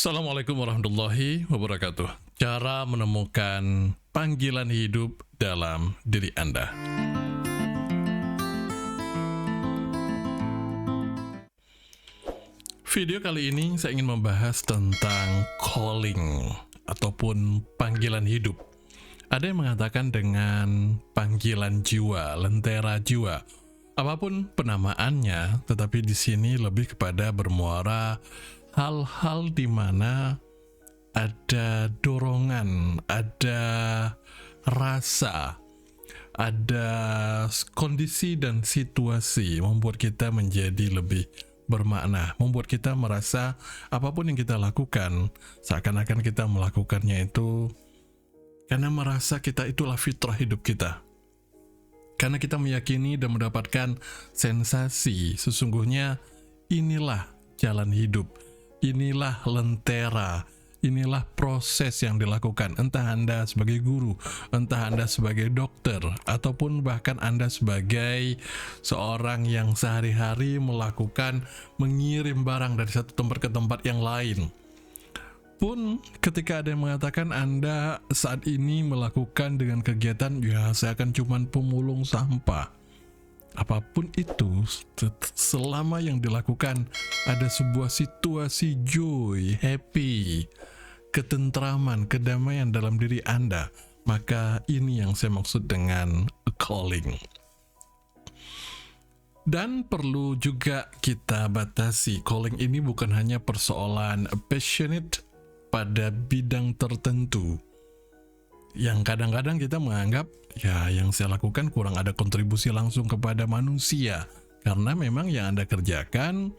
Assalamualaikum warahmatullahi wabarakatuh. Cara menemukan panggilan hidup dalam diri Anda. Video kali ini saya ingin membahas tentang calling ataupun panggilan hidup. Ada yang mengatakan dengan panggilan jiwa, lentera jiwa. Apapun penamaannya, tetapi di sini lebih kepada bermuara hal-hal di mana ada dorongan, ada rasa, ada kondisi dan situasi membuat kita menjadi lebih bermakna, membuat kita merasa apapun yang kita lakukan seakan-akan kita melakukannya itu karena merasa kita itulah fitrah hidup kita, karena kita meyakini dan mendapatkan sensasi sesungguhnya inilah jalan hidup, inilah lentera, inilah proses yang dilakukan, entah Anda sebagai guru, entah Anda sebagai dokter, ataupun bahkan Anda sebagai seorang yang sehari-hari mengirim barang dari satu tempat ke tempat yang lain. Pun ketika ada yang mengatakan Anda saat ini melakukan dengan kegiatan, ya saya akan cuman pemulung sampah. Apapun itu, selama yang dilakukan ada sebuah situasi joy, happy, ketentraman, kedamaian dalam diri Anda, maka ini yang saya maksud dengan calling. Dan perlu juga kita batasi, calling ini bukan hanya persoalan passionate pada bidang tertentu, yang kadang-kadang kita menganggap ya yang saya lakukan kurang ada kontribusi langsung kepada manusia, karena memang yang Anda kerjakan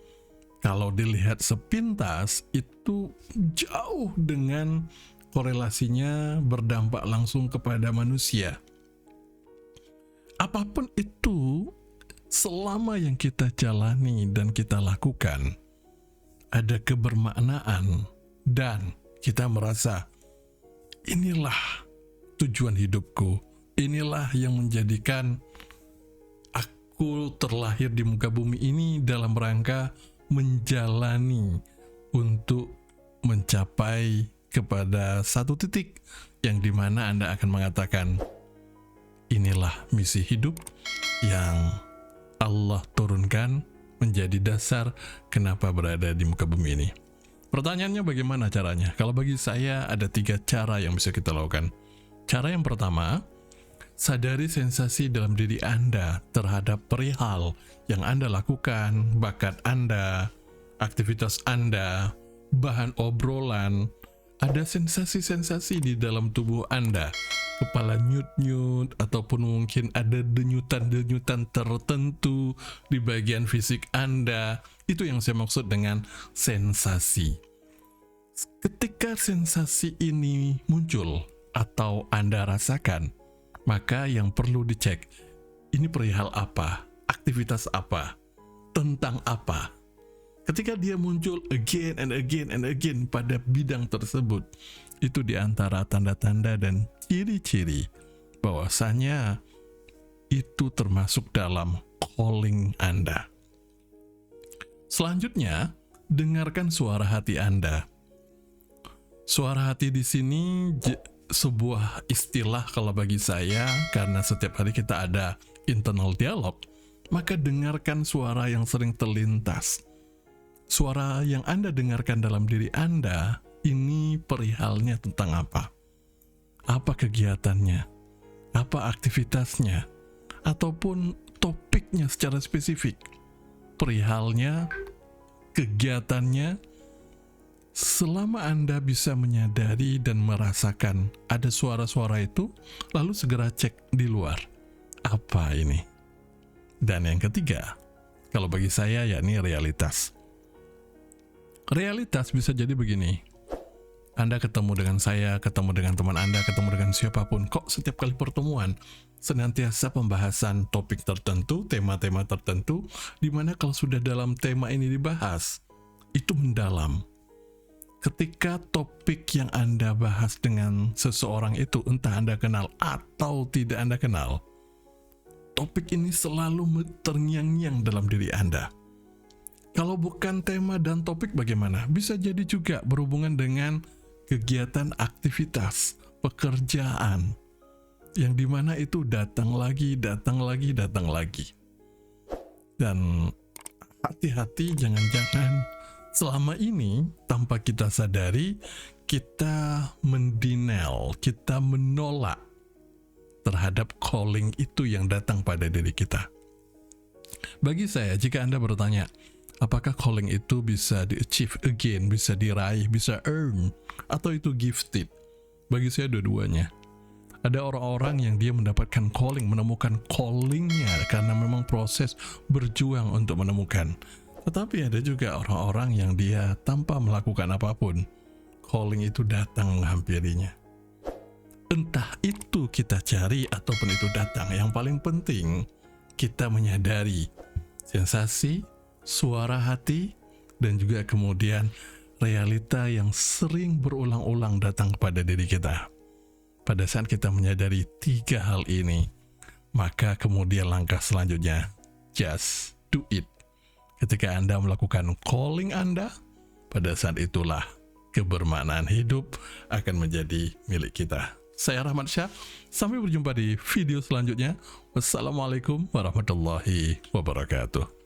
kalau dilihat sepintas itu jauh dengan korelasinya berdampak langsung kepada manusia. Apapun itu, selama yang kita jalani dan kita lakukan ada kebermaknaan dan kita merasa inilah tujuan hidupku, inilah yang menjadikan aku terlahir di muka bumi ini dalam rangka menjalani untuk mencapai kepada satu titik yang dimana Anda akan mengatakan inilah misi hidup yang Allah turunkan menjadi dasar kenapa berada di muka bumi ini. Pertanyaannya bagaimana caranya? Kalau bagi saya ada 3 cara yang bisa kita lakukan. Cara yang pertama, sadari sensasi dalam diri Anda terhadap perihal yang Anda lakukan, bakat Anda, aktivitas Anda, bahan obrolan. Ada sensasi-sensasi di dalam tubuh Anda, kepala nyut-nyut, ataupun mungkin ada denyutan-denyutan tertentu di bagian fisik Anda. Itu yang saya maksud dengan sensasi. Ketika sensasi ini muncul atau Anda rasakan, maka yang perlu dicek, ini perihal apa, aktivitas apa, tentang apa. Ketika dia muncul again and again and again pada bidang tersebut, itu diantara tanda-tanda dan ciri-ciri bahwasanya itu termasuk dalam calling Anda. Selanjutnya, dengarkan suara hati Anda. Suara hati di sini sebuah istilah kalau bagi saya, karena setiap hari kita ada internal dialog, maka dengarkan suara yang sering terlintas. Suara yang Anda dengarkan dalam diri Anda, ini perihalnya tentang apa? Apa kegiatannya? Apa aktivitasnya? Ataupun topiknya secara spesifik? Perihalnya, kegiatannya. Selama Anda bisa menyadari dan merasakan ada suara-suara itu, lalu segera cek di luar. Apa ini? Dan yang ketiga, kalau bagi saya yakni realitas. Realitas bisa jadi begini. Anda ketemu dengan saya, ketemu dengan teman Anda, ketemu dengan siapapun. Kok setiap kali pertemuan senantiasa pembahasan topik tertentu, tema-tema tertentu, dimana kalau sudah dalam tema ini dibahas, itu mendalam. Ketika topik yang Anda bahas dengan seseorang itu, entah Anda kenal atau tidak Anda kenal, topik ini selalu terngiang-ngiang dalam diri Anda. Kalau bukan tema dan topik bagaimana? Bisa jadi juga berhubungan dengan kegiatan, aktivitas, pekerjaan, yang dimana itu datang lagi, datang lagi, datang lagi. Dan hati-hati, jangan-jangan selama ini tanpa kita sadari, kita mendenial, kita menolak terhadap calling itu yang datang pada diri kita. Bagi saya, jika Anda bertanya, apakah calling itu bisa di-achieve again, bisa diraih, bisa earn, atau itu gifted? Bagi saya dua-duanya. Ada orang-orang yang dia mendapatkan calling, menemukan callingnya karena memang proses berjuang untuk menemukan. Tetapi ada juga orang-orang yang dia tanpa melakukan apapun, calling itu datang menghampirinya. Entah itu kita cari ataupun itu datang, yang paling penting kita menyadari sensasi, suara hati, dan juga kemudian realita yang sering berulang-ulang datang kepada diri kita. Pada saat kita menyadari 3 hal ini, maka kemudian langkah selanjutnya, just do it. Ketika Anda melakukan calling Anda, pada saat itulah kebermaknaan hidup akan menjadi milik kita. Saya Rahmat Syah, sampai berjumpa di video selanjutnya. Wassalamualaikum warahmatullahi wabarakatuh.